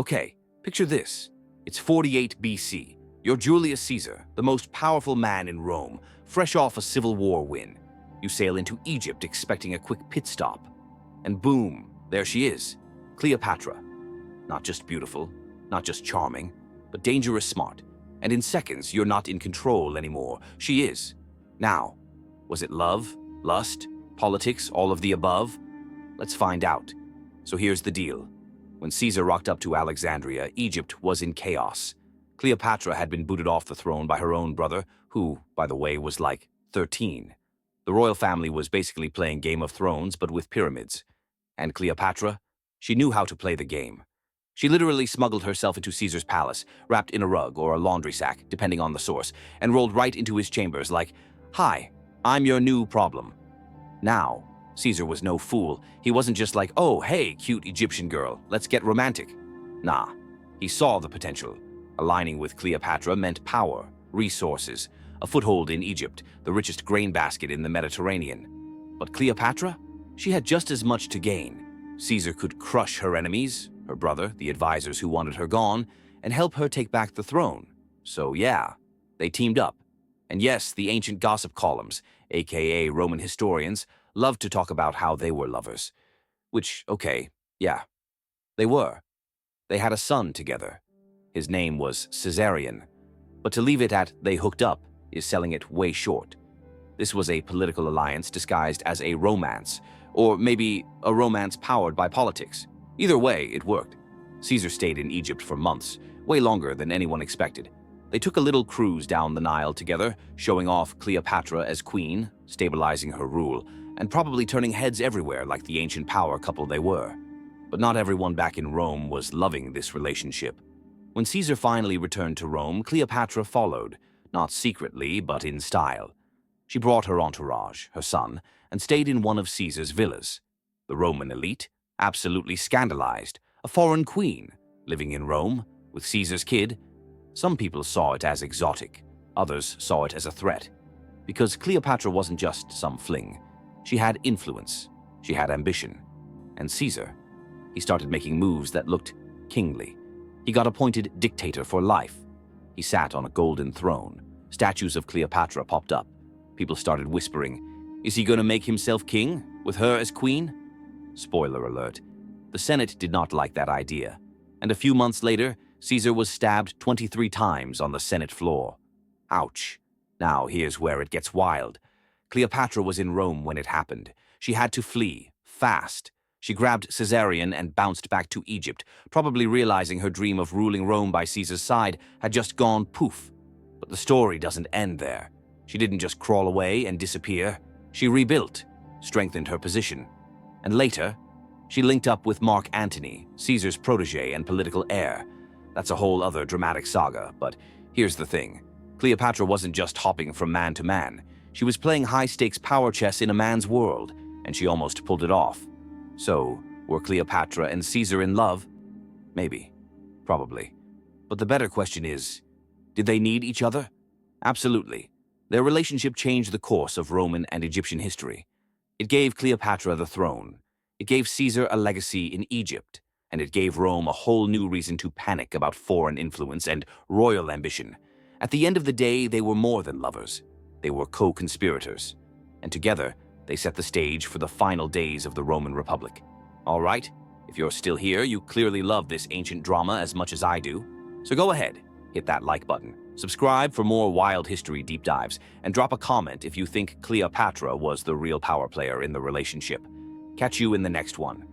Okay, picture this. It's 48 BC. You're Julius Caesar, the most powerful man in Rome, fresh off a civil war win. You sail into Egypt expecting a quick pit stop. And boom, there she is, Cleopatra. Not just beautiful, not just charming, but dangerous smart. And in seconds, you're not in control anymore. She is. Now, was it love, lust, politics, all of the above? Let's find out. So here's the deal. When Caesar rocked up to Alexandria, Egypt was in chaos. Cleopatra had been booted off the throne by her own brother, who, by the way, was like 13. The royal family was basically playing Game of Thrones, but with pyramids. And Cleopatra? She knew how to play the game. She literally smuggled herself into Caesar's palace, wrapped in a rug or a laundry sack, depending on the source, and rolled right into his chambers like, "Hi, I'm your new problem." Now, Caesar was no fool. He wasn't just like, "Oh, hey, cute Egyptian girl, let's get romantic." Nah, he saw the potential. Aligning with Cleopatra meant power, resources, a foothold in Egypt, the richest grain basket in the Mediterranean. But Cleopatra? She had just as much to gain. Caesar could crush her enemies, her brother, the advisors who wanted her gone, and help her take back the throne. So yeah, they teamed up. And yes, the ancient gossip columns, aka Roman historians, loved to talk about how they were lovers. Which, okay, yeah, they were. They had a son together. His name was Caesarion. But to leave it at "they hooked up" is selling it way short. This was a political alliance disguised as a romance, or maybe a romance powered by politics. Either way, it worked. Caesar stayed in Egypt for months, way longer than anyone expected. They took a little cruise down the Nile together, showing off Cleopatra as queen, stabilizing her rule, and probably turning heads everywhere like the ancient power couple they were. But not everyone back in Rome was loving this relationship. When Caesar finally returned to Rome, Cleopatra followed, not secretly, but in style. She brought her entourage, her son, and stayed in one of Caesar's villas. The Roman elite, absolutely scandalized, a foreign queen, living in Rome, with Caesar's kid. Some people saw it as exotic, others saw it as a threat. Because Cleopatra wasn't just some fling. She had influence, she had ambition. And Caesar, he started making moves that looked kingly. He got appointed dictator for life. He sat on a golden throne. Statues of Cleopatra popped up. People started whispering, is he going to make himself king, with her as queen? Spoiler alert, the Senate did not like that idea. And a few months later, Caesar was stabbed 23 times on the Senate floor. Ouch. Now here's where it gets wild. Cleopatra was in Rome when it happened. She had to flee, fast. She grabbed Caesarion and bounced back to Egypt, probably realizing her dream of ruling Rome by Caesar's side had just gone poof. But the story doesn't end there. She didn't just crawl away and disappear. She rebuilt, strengthened her position. And later, she linked up with Mark Antony, Caesar's protege and political heir. That's a whole other dramatic saga, but here's the thing. Cleopatra wasn't just hopping from man to man. She was playing high-stakes power chess in a man's world, and she almost pulled it off. So, were Cleopatra and Caesar in love? Maybe. Probably. But the better question is, did they need each other? Absolutely. Their relationship changed the course of Roman and Egyptian history. It gave Cleopatra the throne. It gave Caesar a legacy in Egypt. And it gave Rome a whole new reason to panic about foreign influence and royal ambition. At the end of the day, they were more than lovers. They were co-conspirators. And together, they set the stage for the final days of the Roman Republic. All right, if you're still here, you clearly love this ancient drama as much as I do. So go ahead, hit that like button, subscribe for more wild history deep dives, and drop a comment if you think Cleopatra was the real power player in the relationship. Catch you in the next one.